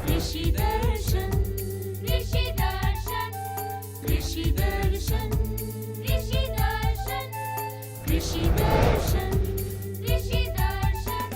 कृषि दर्शन कृषि दर्शन कृषि दर्शन कृषि दर्शन कृषि दर्शन कृषि दर्शन।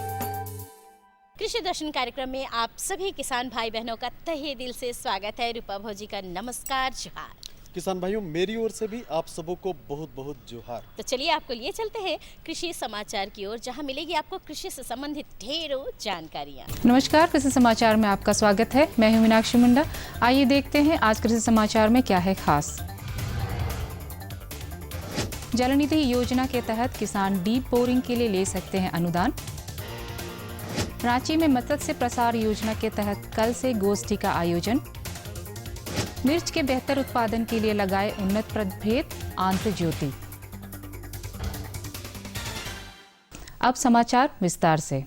कृषि दर्शन कार्यक्रम में आप सभी किसान भाई बहनों का तहे दिल से स्वागत है। रूपा भौजी का नमस्कार, जोहार। किसान भाइयों, मेरी ओर से भी आप सबों को बहुत बहुत जोहार। तो चलिए आपको लिए चलते हैं कृषि समाचार की ओर, जहां मिलेगी आपको कृषि से संबंधित ढेरों जानकारियां। नमस्कार, कृषि समाचार में आपका स्वागत है। मैं हूं मीनाक्षी मुंडा। आइए देखते हैं आज कृषि समाचार में क्या है खास। जल निधि योजना के तहत किसान डीप बोरिंग के लिए ले सकते हैं अनुदान। रांची में मत्स्य प्रसार योजना के तहत कल से गोष्ठी का आयोजन। मिर्च के बेहतर उत्पादन के लिए लगाए उन्नत प्रभेद आंध्र ज्योति। अब समाचार विस्तार से।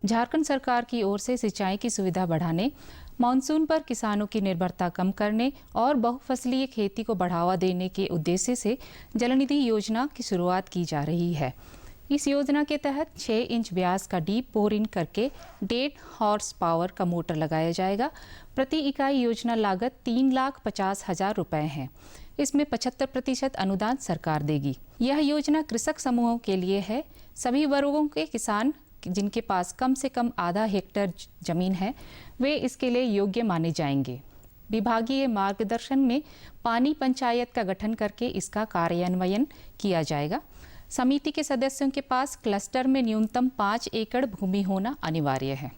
झारखंड सरकार की ओर से सिंचाई की सुविधा बढ़ाने, मानसून पर किसानों की निर्भरता कम करने और बहुफसलीय खेती को बढ़ावा देने के उद्देश्य से जल निधि योजना की शुरुआत की जा रही है। इस योजना के तहत 6 इंच व्यास का डीप बोरिंग करके 1.5 हॉर्स पावर का मोटर लगाया जाएगा। प्रति इकाई योजना लागत 3,50,000 रुपए है। इसमें 75% अनुदान सरकार देगी। यह योजना कृषक समूहों के लिए है। सभी वर्गों के किसान जिनके पास कम से कम आधा हेक्टेयर जमीन है, वे इसके लिए योग्य माने जाएंगे। विभागीय मार्गदर्शन में पानी पंचायत का गठन करके इसका कार्यान्वयन किया जाएगा। समिति के सदस्यों के पास क्लस्टर में न्यूनतम 5 एकड़ भूमि होना अनिवार्य है।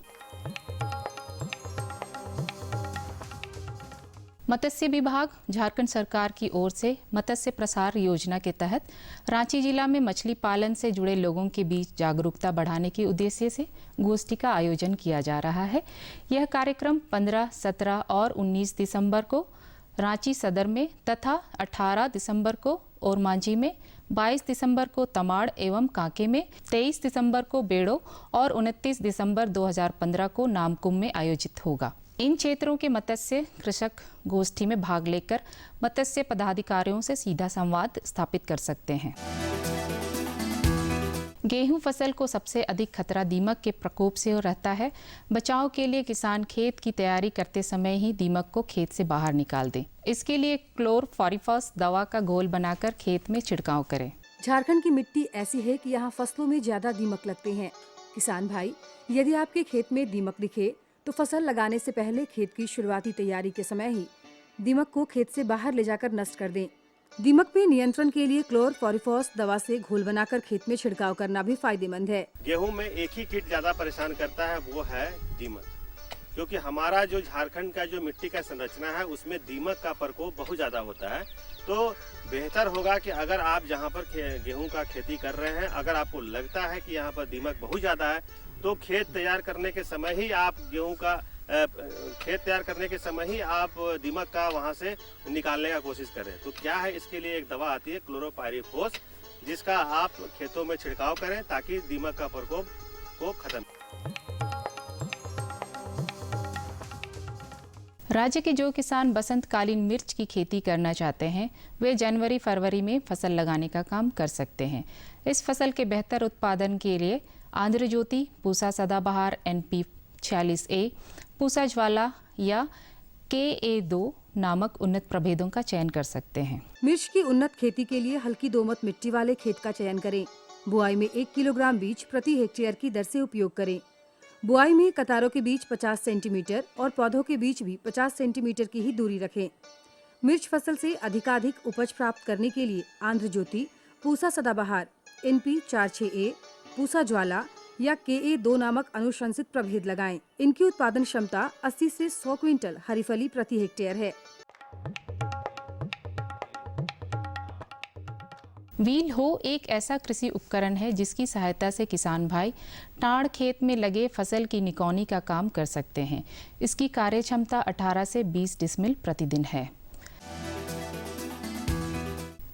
मत्स्य विभाग झारखंड सरकार की ओर से मत्स्य प्रसार योजना के तहत रांची जिला में मछली पालन से जुड़े लोगों के बीच जागरूकता बढ़ाने के उद्देश्य से गोष्ठी का आयोजन किया जा रहा है। यह कार्यक्रम 15, 17 और 19 दिसंबर को रांची सदर में तथा 18 दिसंबर को ओरमांझी में, 22 दिसंबर को तमाड़ एवं कांके में, 23 दिसंबर को बेड़ो और 29 दिसंबर 2015 को नामकुम में आयोजित होगा। इन क्षेत्रों के मत्स्य कृषक गोष्ठी में भाग लेकर मत्स्य पदाधिकारियों से सीधा संवाद स्थापित कर सकते हैं। गेहूं फसल को सबसे अधिक खतरा दीमक के प्रकोप से रहता है। बचाव के लिए किसान खेत की तैयारी करते समय ही दीमक को खेत से बाहर निकाल दें। इसके लिए क्लोरफॉरिफॉस दवा का घोल बनाकर खेत में छिड़काव करें। झारखंड की मिट्टी ऐसी है कि यहाँ फसलों में ज्यादा दीमक लगते हैं। किसान भाई, यदि आपके खेत में दीमक दिखे तो फसल लगाने से पहले खेत की शुरुआती तैयारी के समय ही दीमक को खेत से बाहर ले जाकर नष्ट कर दें। दीमक पे नियंत्रण के लिए क्लोरफॉरिफॉस दवा से घोल बनाकर खेत में छिड़काव करना भी फायदेमंद है। गेहूं में एक ही कीट ज्यादा परेशान करता है, वो है दीमक। क्योंकि हमारा जो झारखंड का जो मिट्टी का संरचना है उसमें दीमक का प्रकोप बहुत ज्यादा होता है। तो बेहतर होगा कि अगर आप जहां पर गेहूं का खेती कर रहे हैं, अगर आपको लगता है कि यहाँ पर दीमक बहुत ज्यादा है, तो खेत तैयार करने के समय ही आप दीमक का वहां से निकालने का कोशिश करें। तो क्या है, इसके लिए एक दवा आती है क्लोरोपाइरीफोस, जिसका आप खेतों में छिड़काव करें ताकि दीमक का प्रकोप को खत्म। राज्य के जो किसान बसंतकालीन मिर्च की खेती करना चाहते हैं, वे जनवरी फरवरी में फसल लगाने का काम कर सकते हैं। इस फसल के बेहतर उत्पादन के लिए आंध्र ज्योति, पूसा सदाबहार NP 46A, पूसा ज्वाला या KA2 नामक उन्नत प्रभेदों का चयन कर सकते हैं। मिर्च की उन्नत खेती के लिए हल्की दोमट मिट्टी वाले खेत का चयन करें। बुआई में 1 किलोग्राम बीज प्रति हेक्टेयर की दर से उपयोग करें। बुआई में कतारों के बीच 50 सेंटीमीटर और पौधों के बीच भी 50 सेंटीमीटर की ही दूरी रखें। मिर्च फसल से अधिकाधिक उपज प्राप्त करने के लिए आंध्र ज्योति, पूसा सदाबहार, NP 46A, पूसा ज्वाला या KA2 नामक अनुशंसित प्रभेद लगाएं। इनकी उत्पादन क्षमता 80 से 100 क्विंटल हरी फली प्रति हेक्टेयर है। व्हील हो एक ऐसा कृषि उपकरण है जिसकी सहायता से किसान भाई टाड़ खेत में लगे फसल की निकौनी का काम कर सकते हैं। इसकी कार्य क्षमता 18 से 20 डिसमिल प्रतिदिन है।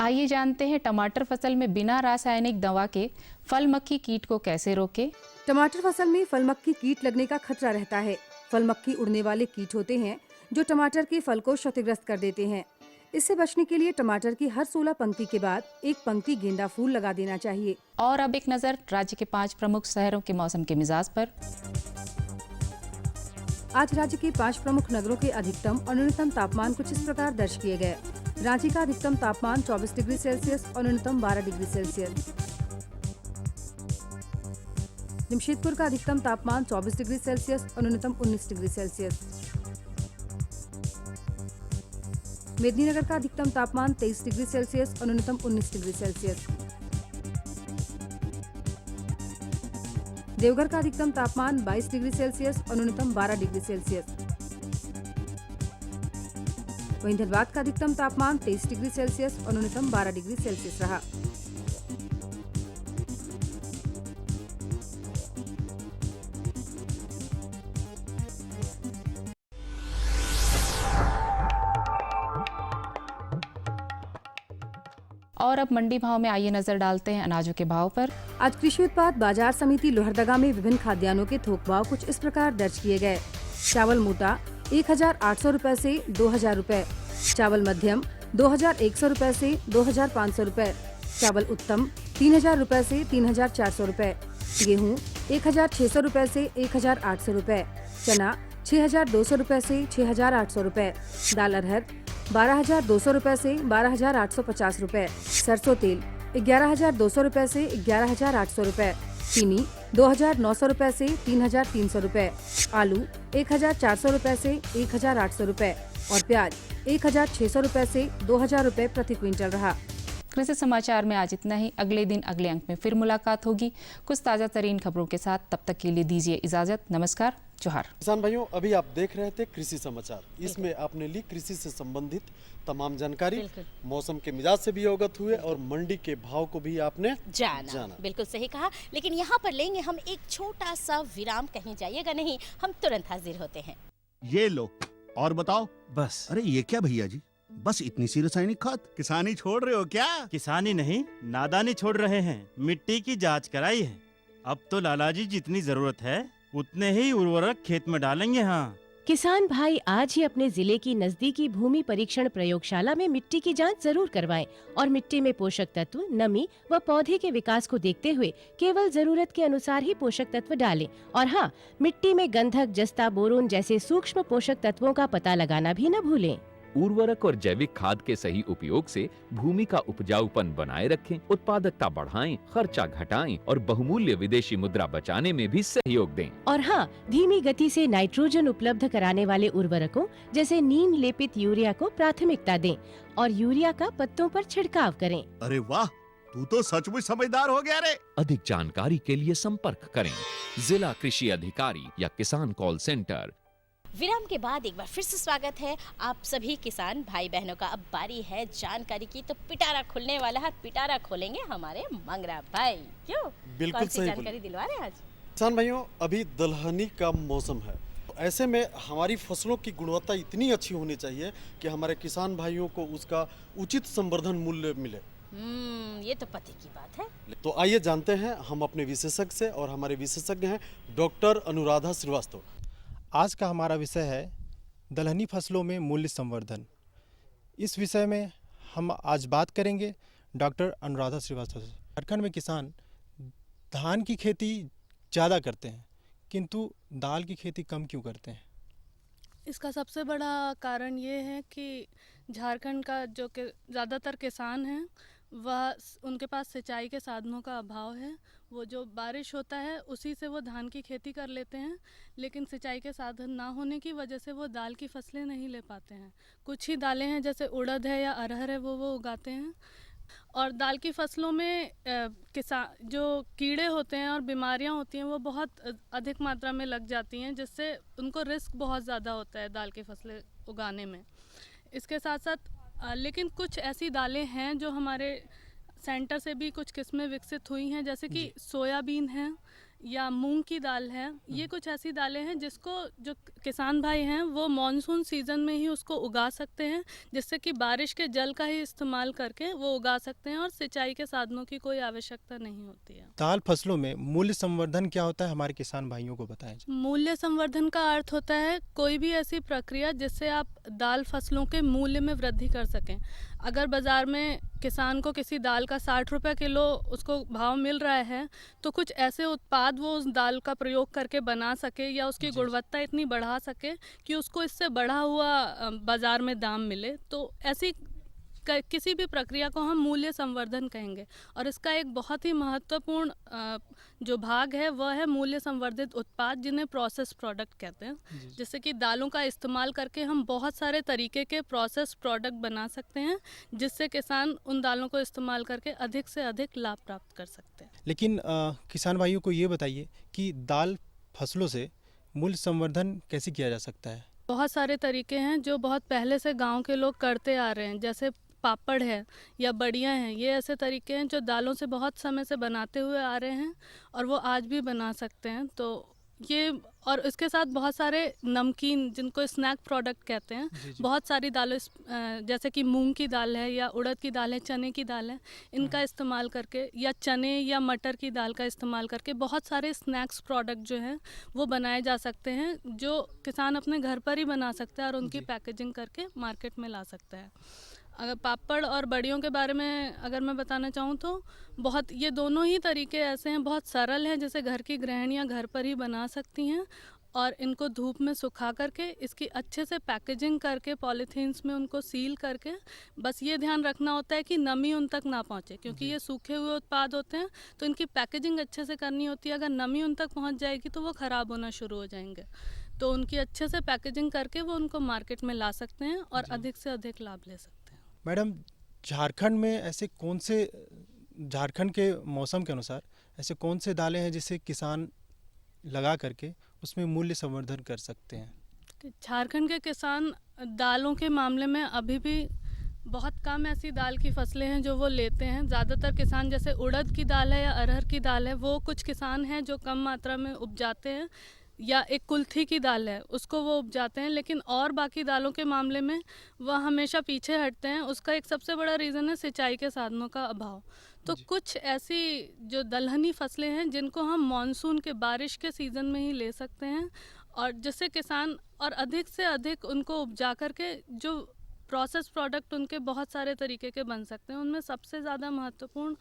आइए जानते हैं टमाटर फसल में बिना रासायनिक दवा के फल मक्खी कीट को कैसे रोकें। टमाटर फसल में फल मक्खी कीट लगने का खतरा रहता है। फल मक्खी उड़ने वाले कीट होते हैं जो टमाटर के फल को क्षतिग्रस्त कर देते हैं। इससे बचने के लिए टमाटर की हर 16 पंक्ति के बाद एक पंक्ति गेंदा फूल लगा देना चाहिए। और अब एक नजर राज्य के 5 प्रमुख शहरों के मौसम के मिजाज पर। आज राज्य के 5 प्रमुख नगरों के अधिकतम और न्यूनतम तापमान कुछ इस प्रकार दर्ज किए गए। रांची का अधिकतम तापमान 24 डिग्री सेल्सियस और न्यूनतम 12 डिग्री सेल्सियस। जमशेदपुर का अधिकतम तापमान 24 डिग्री सेल्सियस और न्यूनतम 19 डिग्री सेल्सियस। मेदिनीनगर का अधिकतम तापमान 23 डिग्री सेल्सियस और न्यूनतम 19 डिग्री सेल्सियस। देवघर का अधिकतम तापमान 22 डिग्री सेल्सियस और न्यूनतम 12 डिग्री सेल्सियस। वहीं धनबाद का अधिकतम तापमान 23 डिग्री सेल्सियस और न्यूनतम 12 डिग्री सेल्सियस रहा। और अब मंडी भाव में आइए नजर डालते हैं अनाजों के भाव पर। आज कृषि उत्पाद बाजार समिति लोहरदगा में विभिन्न खाद्यान्नों के थोक भाव कुछ इस प्रकार दर्ज किए गए। चावल मोटा 1800 रुपए से 2000 रुपए, चावल मध्यम 2100 रुपए से 2500 रुपए, चावल उत्तम 3000 रुपए से 3400 रुपए, गेहूं 1600 रुपए से 1800 रुपए, चना 6200 रुपए से 6800 रुपए, दाल अरहर 12200 रुपए से 12850 रुपए, सरसों तेल 11200 रुपए से 11800 रुपए, चीनी 2900 रुपए से 3300 रुपए, आलू 1400 रुपए से 1800 रुपए और प्याज 1600 रुपए से 2000 रुपए प्रति क्विंटल रहा। कृषि समाचार में आज इतना ही। अगले दिन अगले अंक में फिर मुलाकात होगी कुछ ताज़ा तरीन खबरों के साथ। तब तक के लिए दीजिए इजाजत। नमस्कार, जोहार। किसान भाइयों, अभी आप देख रहे थे कृषि समाचार। इसमें आपने ली कृषि से संबंधित तमाम जानकारी, मौसम के मिजाज से भी अवगत हुए और मंडी के भाव को भी आपने जाना। बिल्कुल सही कहा। लेकिन यहाँ पर लेंगे हम एक छोटा सा विराम। कहीं जाइएगा नहीं, हम तुरंत हाजिर होते हैं। ये लो और बताओ। बस। अरे ये क्या भैया जी, बस इतनी सी रासायनिक खाद? किसानी छोड़ रहे हो क्या? किसानी नहीं, नादानी छोड़ रहे हैं। मिट्टी की जांच कराई है। अब तो लालाजी जितनी जरूरत है उतने ही उर्वरक खेत में डालेंगे। हाँ, किसान भाई आज ही अपने जिले की नजदीकी भूमि परीक्षण प्रयोगशाला में मिट्टी की जांच जरूर करवाएं और मिट्टी में पोषक तत्व, नमी व पौधे के विकास को देखते हुए केवल जरूरत के अनुसार ही पोषक तत्व डालें। और हाँ, मिट्टी में गंधक, जस्ता, बोरोन जैसे सूक्ष्म पोषक तत्वों का पता लगाना भी न भूलें। उर्वरक और जैविक खाद के सही उपयोग से भूमि का उपजाऊपन बनाए रखें, उत्पादकता बढ़ाएं, खर्चा घटाएं और बहुमूल्य विदेशी मुद्रा बचाने में भी सहयोग दें। और हाँ, धीमी गति से नाइट्रोजन उपलब्ध कराने वाले उर्वरकों जैसे नीम लेपित यूरिया को प्राथमिकता दें और यूरिया का पत्तों पर छिड़काव करें। अरे वाह, तू तो सचमुच समझदार हो गया रे। अधिक जानकारी के लिए संपर्क करें जिला कृषि अधिकारी या किसान कॉल सेंटर। विराम के बाद एक बार फिर से स्वागत है आप सभी किसान भाई बहनों का। अब बारी है जानकारी की, तो पिटारा खुलने वाला है। पिटारा खोलेंगे हमारे मंगरा भाई। क्यों, बिल्कुल कौन सी सही जानकारी दिलवा रहे हैं आज? किसान भाइयों, अभी दलहनी का मौसम है। ऐसे में हमारी फसलों की गुणवत्ता इतनी अच्छी होनी चाहिए कि हमारे किसान भाइयों को उसका उचित संवर्धन मूल्य मिले। ये तो पते की बात है। तो आइए जानते हैं हम अपने विशेषज्ञ से, और हमारे विशेषज्ञ हैं डॉक्टर अनुराधा श्रीवास्तव। आज का हमारा विषय है दलहनी फसलों में मूल्य संवर्धन। इस विषय में हम आज बात करेंगे डॉक्टर अनुराधा श्रीवास्तव से। झारखंड में किसान धान की खेती ज़्यादा करते हैं किंतु दाल की खेती कम क्यों करते हैं? इसका सबसे बड़ा कारण ये है कि झारखंड का जो कि ज़्यादातर किसान हैं वह उनके पास सिंचाई के साधनों का अभाव है। वो जो बारिश होता है उसी से वो धान की खेती कर लेते हैं, लेकिन सिंचाई के साधन ना होने की वजह से वो दाल की फसलें नहीं ले पाते हैं। कुछ ही दालें हैं जैसे उड़द है या अरहर है, वो उगाते हैं। और दाल की फसलों में किसान जो कीड़े होते हैं और बीमारियां होती हैं वो बहुत अधिक मात्रा में लग जाती हैं, जिससे उनको रिस्क बहुत ज़्यादा होता है दाल की फसलें उगाने में। इसके साथ साथ लेकिन कुछ ऐसी दालें हैं जो हमारे सेंटर से भी कुछ किस्में विकसित हुई हैं, जैसे कि सोयाबीन है या मूंग की दाल है, ये कुछ ऐसी दालें हैं जिसको जो किसान भाई हैं वो मॉनसून सीज़न में ही उसको उगा सकते हैं, जिससे कि बारिश के जल का ही इस्तेमाल करके वो उगा सकते हैं और सिंचाई के साधनों की कोई आवश्यकता नहीं होती है। दाल फसलों में मूल्य संवर्धन क्या होता है, हमारे किसान भाइयों को बताएं। मूल्य संवर्धन का अर्थ होता है कोई भी ऐसी प्रक्रिया जिससे आप दाल फसलों के मूल्य में वृद्धि कर सकें। अगर बाज़ार में किसान को किसी दाल का 60 रुपये किलो उसको भाव मिल रहा है, तो कुछ ऐसे उत्पाद वो उस दाल का प्रयोग करके बना सके या उसकी गुणवत्ता इतनी बढ़ा सके कि उसको इससे बढ़ा हुआ बाज़ार में दाम मिले, तो ऐसी किसी भी प्रक्रिया को हम मूल्य संवर्धन कहेंगे। और इसका एक बहुत ही महत्वपूर्ण जो भाग है वह है मूल्य संवर्धित उत्पाद, जिन्हें प्रोसेस प्रोडक्ट कहते हैं। जैसे कि दालों का इस्तेमाल करके हम बहुत सारे तरीके के प्रोसेस प्रोडक्ट बना सकते हैं, जिससे किसान उन दालों को इस्तेमाल करके अधिक से अधिक लाभ प्राप्त कर सकते हैं। लेकिन किसान भाइयों को ये बताइए कि दाल फसलों से मूल्य संवर्धन कैसे किया जा सकता है। बहुत सारे तरीके हैं जो बहुत पहले से गांव के लोग करते आ रहे हैं, जैसे पापड़ है या बड़ियाँ हैं। ये ऐसे तरीके हैं जो दालों से बहुत समय से बनाते हुए आ रहे हैं और वो आज भी बना सकते हैं। तो ये और इसके साथ बहुत सारे नमकीन, जिनको स्नैक प्रोडक्ट कहते हैं, बहुत सारी दालें जैसे कि मूंग की दाल है या उड़द की दाल है, चने की दाल है, इनका इस्तेमाल करके या चने या मटर की दाल का इस्तेमाल करके बहुत सारे स्नैक्स प्रोडक्ट जो हैं वो बनाए जा सकते हैं, जो किसान अपने घर पर ही बना सकता है और उनकी पैकेजिंग करके मार्केट में ला सकता है। अगर पापड़ और बड़ियों के बारे में अगर मैं बताना चाहूँ तो बहुत ये दोनों ही तरीके ऐसे हैं, बहुत सरल हैं, जैसे घर की गृहिणियाँ घर पर ही बना सकती हैं और इनको धूप में सुखा करके इसकी अच्छे से पैकेजिंग करके पॉलीथीन्स में उनको सील करके, बस ये ध्यान रखना होता है कि नमी उन तक ना पहुँचे, क्योंकि ये सूखे हुए उत्पाद होते हैं तो इनकी पैकेजिंग अच्छे से करनी होती है। अगर नमी उन तक पहुँच जाएगी तो वो ख़राब होना शुरू हो जाएंगे, तो उनकी अच्छे से पैकेजिंग करके वो उनको मार्केट में ला सकते हैं और अधिक से अधिक लाभ ले सकते हैं। मैडम, झारखंड में ऐसे कौन से, झारखंड के मौसम के अनुसार ऐसे कौन से दालें हैं जिसे किसान लगा करके उसमें मूल्य संवर्धन कर सकते हैं? झारखंड के किसान दालों के मामले में अभी भी बहुत कम ऐसी दाल की फसलें हैं जो वो लेते हैं। ज़्यादातर किसान, जैसे उड़द की दाल है या अरहर की दाल है, वो कुछ किसान हैं जो कम मात्रा में उपजाते हैं, या एक कुल्थी की दाल है उसको वो उपजाते हैं, लेकिन और बाकी दालों के मामले में वह हमेशा पीछे हटते हैं। उसका एक सबसे बड़ा रीज़न है सिंचाई के साधनों का अभाव। तो कुछ ऐसी जो दलहनी फसलें हैं जिनको हम मॉनसून के बारिश के सीज़न में ही ले सकते हैं, और जिससे किसान और अधिक से अधिक उनको उपजा करके जो प्रोसेस प्रोडक्ट उनके बहुत सारे तरीके के बन सकते हैं। उनमें सबसे ज़्यादा महत्वपूर्ण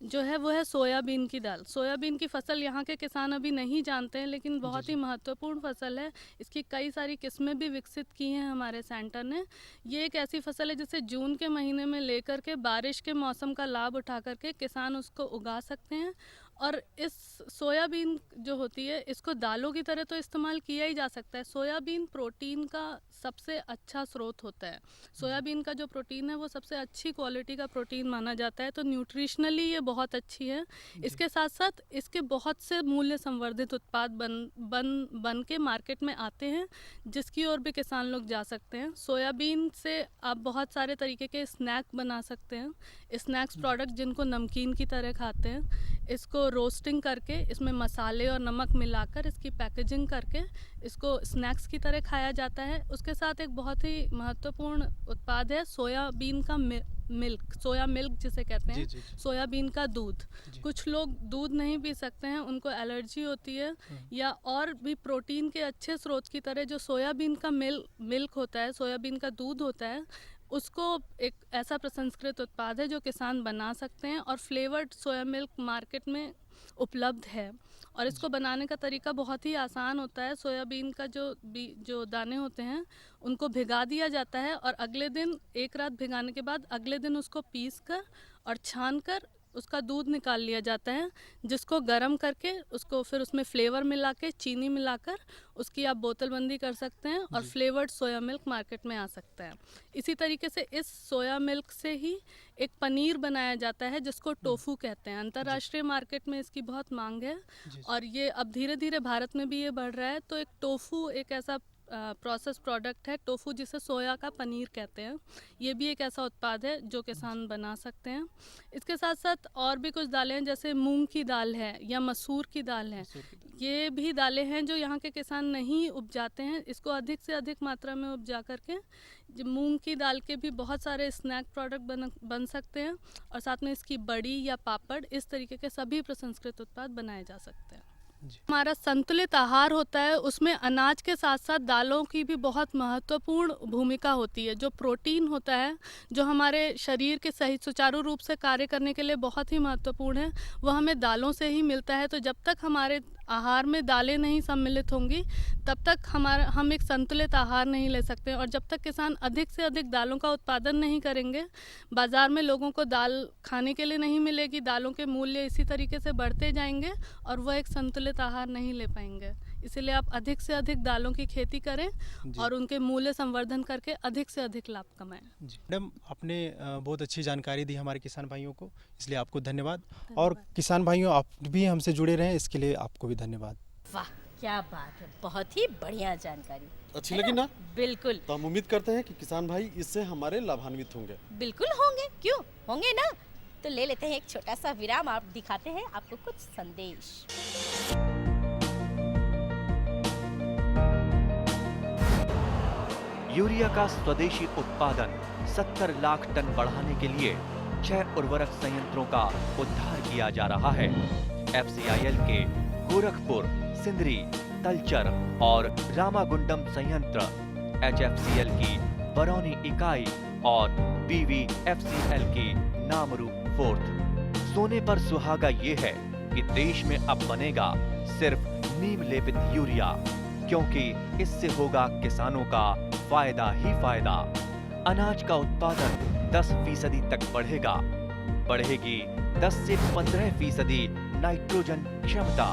जो है वो है सोयाबीन की दाल। सोयाबीन की फसल यहाँ के किसान अभी नहीं जानते हैं, लेकिन बहुत ही महत्वपूर्ण फसल है। इसकी कई सारी किस्में भी विकसित की हैं हमारे सेंटर ने। ये एक ऐसी फसल है जिसे जून के महीने में लेकर के बारिश के मौसम का लाभ उठा करके किसान उसको उगा सकते हैं। और इस सोयाबीन जो होती है, इसको दालों की तरह तो इस्तेमाल किया ही जा सकता है। सोयाबीन प्रोटीन का सबसे अच्छा स्रोत होता है। सोयाबीन का जो प्रोटीन है वो सबसे अच्छी क्वालिटी का प्रोटीन माना जाता है, तो न्यूट्रिशनली ये बहुत अच्छी है। इसके साथ साथ इसके बहुत से मूल्य संवर्धित उत्पाद बन के मार्केट में आते हैं, जिसकी ओर भी किसान लोग जा सकते हैं। सोयाबीन से आप बहुत सारे तरीके के स्नैक बना सकते हैं, स्नैक्स प्रोडक्ट जिनको नमकीन की तरह खाते हैं। इसको रोस्टिंग करके इसमें मसाले और नमक मिलाकर इसकी पैकेजिंग करके इसको स्नैक्स की तरह खाया जाता है। उसके साथ एक बहुत ही महत्वपूर्ण उत्पाद है सोयाबीन का मिल्क, सोया मिल्क जिसे कहते हैं, सोयाबीन का दूध। कुछ लोग दूध नहीं पी सकते हैं, उनको एलर्जी होती है, या और भी प्रोटीन के अच्छे स्रोत की तरह जो सोयाबीन का मिल्क होता है, सोयाबीन का दूध होता है, उसको एक ऐसा प्रसंस्कृत उत्पाद है जो किसान बना सकते हैं। और फ्लेवर्ड सोया मिल्क मार्केट में उपलब्ध है, और इसको बनाने का तरीका बहुत ही आसान होता है। सोयाबीन का जो दाने होते हैं उनको भिगा दिया जाता है, और अगले दिन, एक रात भिगाने के बाद अगले दिन उसको पीस कर और छान कर उसका दूध निकाल लिया जाता है, जिसको गर्म करके उसको फिर उसमें फ्लेवर मिला के, चीनी मिलाकर उसकी आप बोतलबंदी कर सकते हैं, और फ्लेवर्ड सोया मिल्क मार्केट में आ सकता है। इसी तरीके से इस सोया मिल्क से ही एक पनीर बनाया जाता है जिसको टोफू कहते हैं। अंतर्राष्ट्रीय मार्केट में इसकी बहुत मांग है, और ये अब धीरे धीरे भारत में भी ये बढ़ रहा है। तो एक टोफू एक ऐसा प्रोसेस प्रोडक्ट है टोफू, जिसे सोया का पनीर कहते हैं। ये भी एक ऐसा उत्पाद है जो किसान बना सकते हैं। इसके साथ साथ और भी कुछ दालें हैं, जैसे मूंग की दाल है या मसूर की दाल है। ये भी दालें हैं जो यहाँ के किसान नहीं उपजाते हैं। इसको अधिक से अधिक मात्रा में उपजा करके मूंग की दाल के भी बहुत सारे स्नैक प्रोडक्ट बन सकते हैं, और साथ में इसकी बड़ी या पापड़, इस तरीके के सभी प्रसंस्कृत उत्पाद बनाए जा सकते हैं। हमारा संतुलित आहार होता है, उसमें अनाज के साथ साथ दालों की भी बहुत महत्वपूर्ण भूमिका होती है। जो प्रोटीन होता है, जो हमारे शरीर के सही सुचारू रूप से कार्य करने के लिए बहुत ही महत्वपूर्ण है, वह हमें दालों से ही मिलता है। तो जब तक हमारे आहार में दालें नहीं सम्मिलित होंगी, तब तक हम एक संतुलित आहार नहीं ले सकते। और जब तक किसान अधिक से अधिक दालों का उत्पादन नहीं करेंगे, बाज़ार में लोगों को दाल खाने के लिए नहीं मिलेगी, दालों के मूल्य इसी तरीके से बढ़ते जाएंगे और वह एक संतुलित आहार नहीं ले पाएंगे। इसलिए आप अधिक से अधिक दालों की खेती करें और उनके मूल्य संवर्धन करके अधिक से अधिक लाभ कमाएं। मैडम, आपने बहुत अच्छी जानकारी दी हमारे किसान भाइयों को, इसलिए आपको धन्यवाद। और किसान भाइयों, आप भी हमसे जुड़े रहें, इसके लिए आपको भी धन्यवाद। वाह, क्या बात है, बहुत ही बढ़िया जानकारी। अच्छी लगी ना? बिल्कुल। तो हम उम्मीद करते हैं कि किसान भाई इससे हमारे लाभान्वित होंगे। बिल्कुल होंगे, क्यों होंगे ना। तो ले लेते हैं एक छोटा सा विराम, आप दिखाते हैं आपको कुछ संदेश। यूरिया का स्वदेशी उत्पादन 70 लाख टन बढ़ाने के लिए 6 उर्वरक संयंत्रों का उद्धार किया जा रहा है। FCIL के गोरखपुर, सिंदरी, तलचर और रामागुंडम संयंत्र, HFCL की बरौनी इकाई और BVFCL की नामरू फोर्थ। सोने पर सुहागा ये है कि देश में अब बनेगा सिर्फ नीम लेपित यूरिया, क्योंकि इससे होगा किसानों का फायदा ही फायदा। अनाज का उत्पादन 10% तक बढ़ेगा। बढ़ेगी 10 से 15% नाइट्रोजन क्षमता।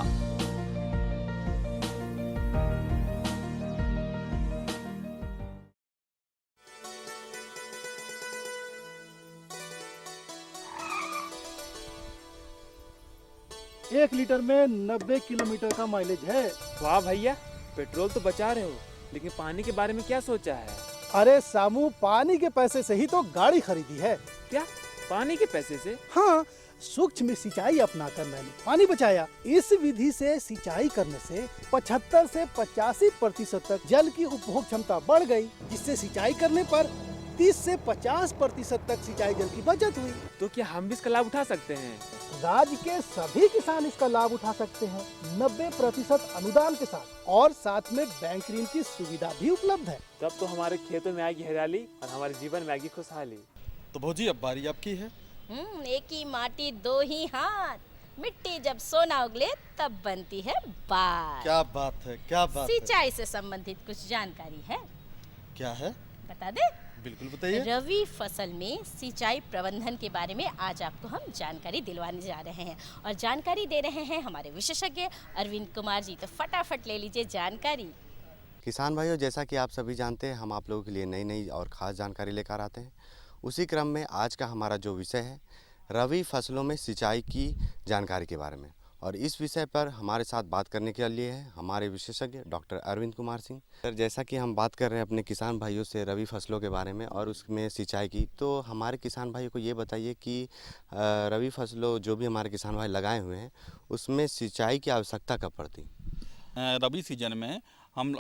एक लीटर में 90 किलोमीटर का माइलेज है। वाह भैया, पेट्रोल तो बचा रहे हो, लेकिन पानी के बारे में क्या सोचा है? अरे सामू, पानी के पैसे से ही तो गाड़ी खरीदी है। क्या, पानी के पैसे से? हाँ, सूक्ष्म सिंचाई अपनाकर मैंने पानी बचाया। इस विधि से सिंचाई करने से 75 से 85% तक जल की उपभोग क्षमता बढ़ गई, जिससे सिंचाई करने पर 30 से 50% तक सिंचाई जल की बचत हुई। तो क्या हम भी इसका लाभ उठा सकते हैं? राज्य के सभी किसान इसका लाभ उठा सकते हैं 90% अनुदान के साथ, और साथ में बैंक ऋण की सुविधा भी उपलब्ध है। तब तो हमारे खेतों में आएगी हरियाली और हमारे जीवन में आएगी खुशहाली। तो भौजी, अब बारी आपकी है। एक ही माटी दो ही हाथ, मिट्टी जब सोना उगले तब बनती है बात। क्या बात है, क्या बात है। सिंचाई से संबंधित कुछ जानकारी है? क्या है, बता दे। बिल्कुल बताइए। रवि फसल में सिंचाई प्रबंधन के बारे में आज आपको हम जानकारी दिलवाने जा रहे हैं, और जानकारी दे रहे हैं हमारे विशेषज्ञ अरविंद कुमार जी। तो फटाफट ले लीजिए जानकारी। किसान भाइयों, जैसा कि आप सभी जानते हैं, हम आप लोगों के लिए नई नई और ख़ास जानकारी लेकर आते हैं। उसी क्रम में आज का हमारा जो विषय है, रबी फसलों में सिंचाई की जानकारी के बारे में, और इस विषय पर हमारे साथ बात करने के लिए है हमारे विशेषज्ञ डॉक्टर अरविंद कुमार सिंह। सर, जैसा कि हम बात कर रहे हैं अपने किसान भाइयों से रबी फसलों के बारे में और उसमें सिंचाई की, तो हमारे किसान भाइयों को ये बताइए कि रबी फसलों जो भी हमारे किसान भाई लगाए हुए हैं, उसमें सिंचाई की आवश्यकता कब पड़ती है? रबी सीजन में हम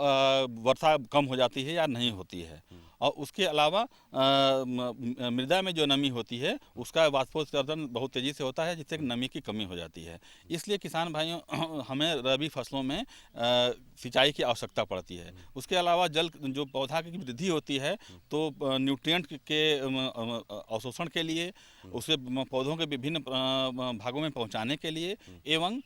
वर्षा कम हो जाती है या नहीं होती है, और उसके अलावा मृदा में जो नमी होती है उसका वाष्पोत्सर्जन बहुत तेज़ी से होता है, जिससे नमी की कमी हो जाती है। इसलिए किसान भाइयों, हमें रबी फसलों में सिंचाई की आवश्यकता पड़ती है। उसके अलावा जल जो पौधा की वृद्धि होती है, तो न्यूट्रिएंट के अवशोषण के लिए, उसे पौधों के विभिन्न भागों में पहुंचाने के लिए एवं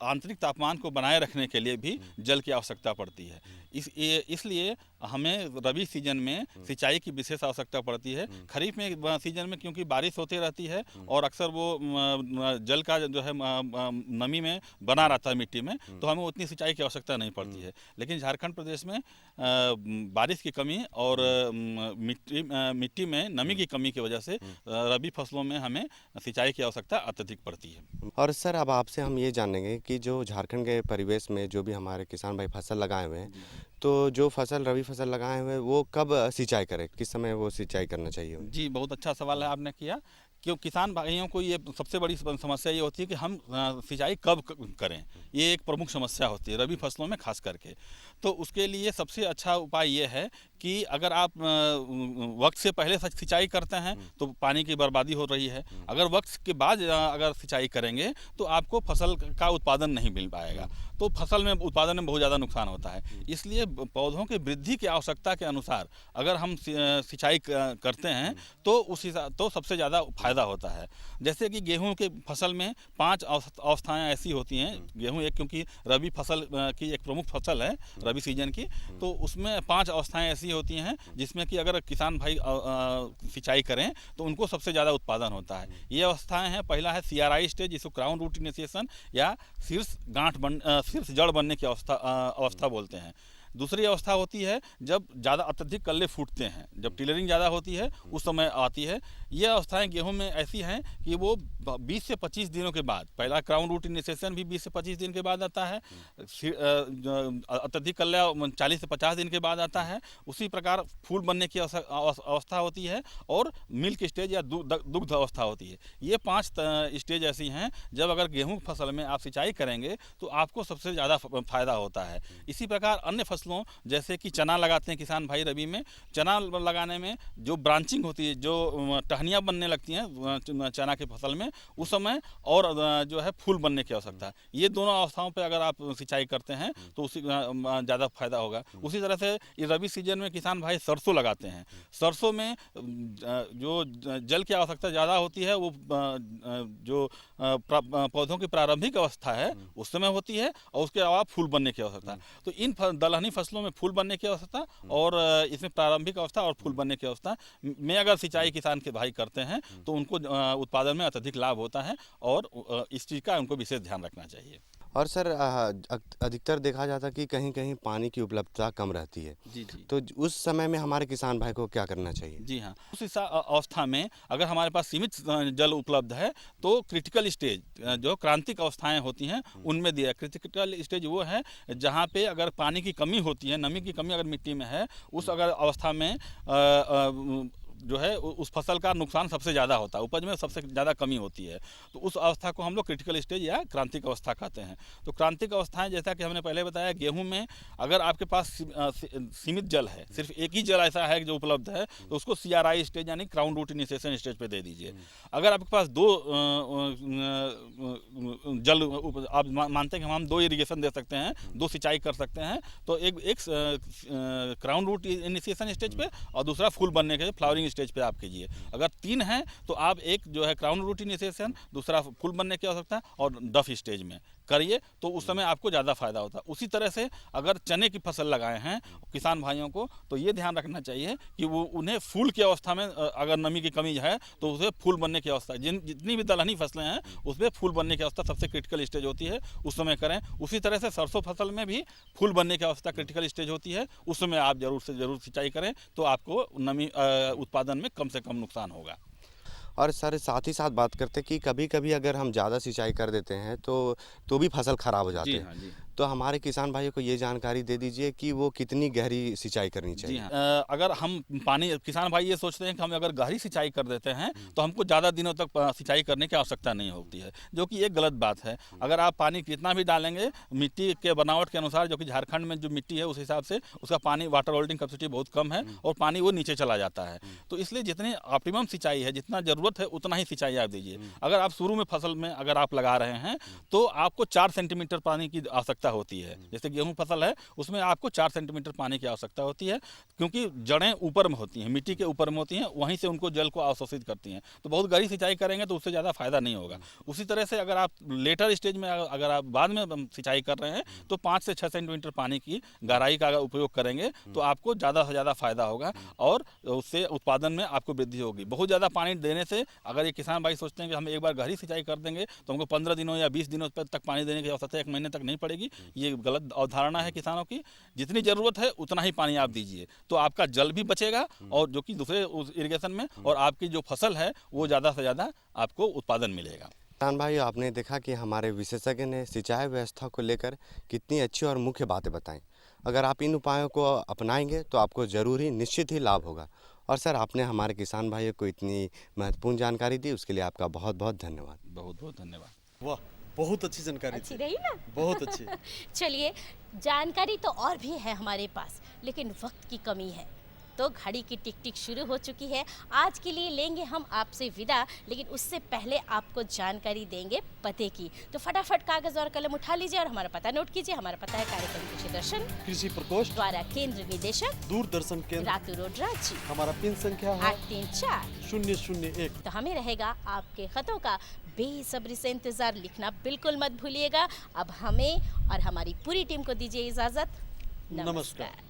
आंतरिक तापमान को बनाए रखने के लिए भी जल की आवश्यकता पड़ती है। इसलिए हमें रबी सीजन में सिंचाई की विशेष आवश्यकता पड़ती है। खरीफ में सीजन में क्योंकि बारिश होती रहती है और अक्सर वो जल का जो है नमी में बना रहता है मिट्टी में, तो हमें उतनी सिंचाई की आवश्यकता नहीं पड़ती है। लेकिन झारखंड प्रदेश में बारिश की कमी और मिट्टी में नमी की कमी की वजह से रबी फसलों में हमें सिंचाई की आवश्यकता अत्यधिक पड़ती है। और सर अब आपसे हम ये जानेंगे कि जो झारखंड के परिवेश में जो भी हमारे किसान भाई फसल लगाए हुए हैं, तो जो फसल रबी फसल लगाए हुए हैं वो कब सिंचाई करें, किस समय वो सिंचाई करना चाहिए? जी, बहुत अच्छा सवाल है आपने किया। क्यों किसान भाइयों को ये सबसे बड़ी समस्या ये होती है कि हम सिंचाई कब करें, ये एक प्रमुख समस्या होती है रबी फसलों में खास करके। तो उसके लिए सबसे अच्छा उपाय ये है कि अगर आप वक्त से पहले सिंचाई करते हैं तो पानी की बर्बादी हो रही है। अगर वक्त के बाद अगर सिंचाई करेंगे तो आपको फसल का उत्पादन नहीं मिल पाएगा, तो फसल में उत्पादन में बहुत ज़्यादा नुकसान होता है। इसलिए पौधों की वृद्धि की आवश्यकता के अनुसार अगर हम सिंचाई करते हैं तो सबसे ज़्यादा फायदा होता है। जैसे कि गेहूं के फसल में 5 अवस्थाएं ऐसी होती हैं। गेहूं एक क्योंकि रबी फसल की एक प्रमुख फसल है रबी सीजन की, तो उसमें 5 अवस्थाएं ऐसी होती हैं जिसमें कि अगर किसान भाई सिंचाई करें तो उनको सबसे ज़्यादा उत्पादन होता है। ये अवस्थाएं हैं, पहला है CRI स्टेज, जिसको क्राउन रूट इनिशिएशन या शीर्ष जड़ बनने की अवस्था बोलते हैं। दूसरी अवस्था होती है जब ज़्यादा अत्यधिक कल्ले फूटते हैं, जब टिलरिंग ज़्यादा होती है उस समय आती है। ये अवस्थाएं गेहूं में ऐसी हैं कि वो 20 से 25 दिनों के बाद, पहला क्राउन रूट इनिशिएशन भी 20 से 25 दिन के बाद आता है, अत्यधिक कल्ला 40 से 50 दिन के बाद आता है। उसी प्रकार फूल बनने की अवस्था होती है और मिल्क स्टेज या दुग्ध अवस्था होती है। ये 5 स्टेज ऐसी हैं जब अगर गेहूँ फसल में आप सिंचाई करेंगे तो आपको सबसे ज़्यादा फायदा होता है। इसी प्रकार अन्य फसलों जैसे कि चना लगाते हैं किसान भाई रबी में, चना लगाने में जो ब्रांचिंग होती है, जो टहनियाँ बनने लगती हैं चना की फसल में, उस समय और जो है फूल बनने की आवश्यकता है। ये दोनों अवस्थाओं पे अगर आप सिंचाई करते हैं तो उसी ज़्यादा फायदा होगा। उसी तरह से रबी सीजन में किसान भाई सरसों लगाते हैं। सरसों में जो जल की आवश्यकता ज़्यादा होती है वो जो पौधों की प्रारंभिक अवस्था है उस समय होती है, और उसके अलावा फूल बनने की आवश्यकता है। तो इन दलहनी फसलों में फूल बनने की आवश्यकता और इसमें प्रारंभिक अवस्था और फूल बनने की अवस्था में अगर सिंचाई किसान के भाई करते हैं तो उनको उत्पादन में अत्यधिक लाभ होता है और इस चीज़ का उनको विशेष ध्यान रखना चाहिए। और सर अधिकतर देखा जाता है कि कहीं कहीं पानी की उपलब्धता कम रहती है। जी। तो उस समय में हमारे किसान भाई को क्या करना चाहिए? जी हाँ, उस अवस्था में अगर हमारे पास सीमित जल उपलब्ध है तो क्रिटिकल स्टेज, जो क्रांतिक अवस्थाएं होती हैं उनमें दिया। क्रिटिकल स्टेज वो है जहाँ पे अगर पानी की कमी होती है, नमी की कमी अगर मिट्टी में है, उस अगर अवस्था में जो है उस फसल का नुकसान सबसे ज़्यादा होता है, उपज में सबसे ज़्यादा कमी होती है। तो उस अवस्था को हम लोग क्रिटिकल स्टेज या क्रांतिक अवस्था कहते हैं। तो क्रांतिक अवस्थाएं जैसा कि हमने पहले बताया, गेहूं में अगर आपके पास सीमित जल है, सिर्फ एक ही जल ऐसा है जो उपलब्ध है, तो उसको CRI स्टेज यानी क्राउन रूट इनिशिएशन स्टेज पे दे दीजिए। अगर आपके पास 2 जल आप मानते हैं कि हम 2 इरीगेशन दे सकते हैं, 2 सिंचाई कर सकते हैं, तो एक क्राउन रूट इनिशिएशन स्टेज पे और दूसरा फूल बनने के फ्लावरिंग स्टेज पे आप कीजिए। अगर 3 हैं तो आप एक जो है क्राउन रूट इनिशिएशन, दूसरा फूल बनने की आवश्यकता और डफ स्टेज में करिए, तो उस समय आपको ज़्यादा फायदा होता है। उसी तरह से अगर चने की फसल लगाए हैं किसान भाइयों को, तो ये ध्यान रखना चाहिए कि वो उन्हें फूल की अवस्था में अगर नमी की कमी है तो उसे फूल बनने की अवस्था, जितनी भी दलहनी फसलें हैं उसमें फूल बनने की अवस्था सबसे क्रिटिकल स्टेज होती है, उस समय करें। उसी तरह से सरसों फसल में भी फूल बनने की अवस्था क्रिटिकल स्टेज होती है, उस समय आप जरूर से जरूर सिंचाई करें, तो आपको नमी उत्पादन में कम से कम नुकसान होगा। और सर साथ ही साथ बात करते हैं कि कभी कभी अगर हम ज़्यादा सिंचाई कर देते हैं तो भी फसल ख़राब हो जाती है। हाँ जी। तो हमारे किसान भाइयों को ये जानकारी दे दीजिए कि वो कितनी गहरी सिंचाई करनी चाहिए। जी हाँ। अगर हम पानी, किसान भाई ये सोचते हैं कि हम अगर गहरी सिंचाई कर देते हैं तो हमको ज़्यादा दिनों तक सिंचाई करने की आवश्यकता नहीं होती है, जो कि एक गलत बात है। अगर आप पानी कितना भी डालेंगे, मिट्टी के बनावट के अनुसार, जो कि झारखंड में जो मिट्टी है उस हिसाब से उसका पानी वाटर होल्डिंग कैपेसिटी बहुत कम है और पानी वो नीचे चला जाता है। तो इसलिए जितनी ऑप्टिमम सिंचाई है, जितना ज़रूरत है उतना ही सिंचाई आप दीजिए। अगर आप शुरू में फसल में अगर आप लगा रहे हैं तो आपको 4 सेंटीमीटर पानी की आवश्यकता आवश्यकता होती है। जैसे गेहूं फसल है उसमें आपको 4 सेंटीमीटर पानी की आवश्यकता होती है, क्योंकि जड़ें ऊपर में होती हैं, मिट्टी के ऊपर में होती हैं, वहीं से उनको जल को अवशोषित करती हैं। तो बहुत गहरी सिंचाई करेंगे तो उससे ज़्यादा फायदा नहीं होगा। उसी तरह से अगर आप लेटर स्टेज में अगर आप बाद में सिंचाई कर रहे हैं तो 5 से 6 सेंटीमीटर पानी की गहराई का अगर उपयोग करेंगे तो आपको ज़्यादा से ज़्यादा फायदा होगा और उससे उत्पादन में आपको वृद्धि होगी। बहुत ज़्यादा पानी देने से अगर ये किसान भाई सोचते हैं कि हम एक बार गहरी सिंचाई कर देंगे तो हमको 15 दिनों या 20 दिनों तक पानी देने की आवश्यकता 1 महीने तक नहीं पड़ेगी, ये गलत अवधारणा है किसानों की। जितनी ज़रूरत है उतना ही पानी आप दीजिए तो आपका जल भी बचेगा और जो कि दूसरे इरिगेशन में, और आपकी जो फसल है वो ज़्यादा से ज़्यादा आपको उत्पादन मिलेगा। किसान भाई, आपने देखा कि हमारे विशेषज्ञ ने सिंचाई व्यवस्था को लेकर कितनी अच्छी और मुख्य बातें बताई। अगर आप इन उपायों को अपनाएंगे तो आपको ज़रूर ही निश्चित ही लाभ होगा। और सर, आपने हमारे किसान भाइयों को इतनी महत्वपूर्ण जानकारी दी, उसके लिए आपका बहुत बहुत धन्यवाद। बहुत बहुत धन्यवाद। वाह, बहुत अच्छी जानकारी अच्छी थी। रही ना? बहुत अच्छी। चलिए, जानकारी तो और भी है हमारे पास, लेकिन वक्त की कमी है तो घड़ी की टिक टिक शुरू हो चुकी है। आज के लिए लेंगे हम आपसे विदा, लेकिन उससे पहले आपको जानकारी देंगे पते की। तो फटाफट कागज और कलम उठा लीजिए और हमारा पता नोट कीजिए। हमारा पता है कार्यक्रम कृषि दर्शन, कृषि प्रकोष्ठ, द्वारा केंद्र निदेशक, दूरदर्शन केंद्र, रातू रोड, रांची। हमारा पिन संख्या है 834-001। तो हमें रहेगा आपके खतों का बेसब्री से इंतजार। लिखना बिल्कुल मत भूलिएगा। अब हमें और हमारी पूरी टीम को दीजिए इजाजत। नमस्कार।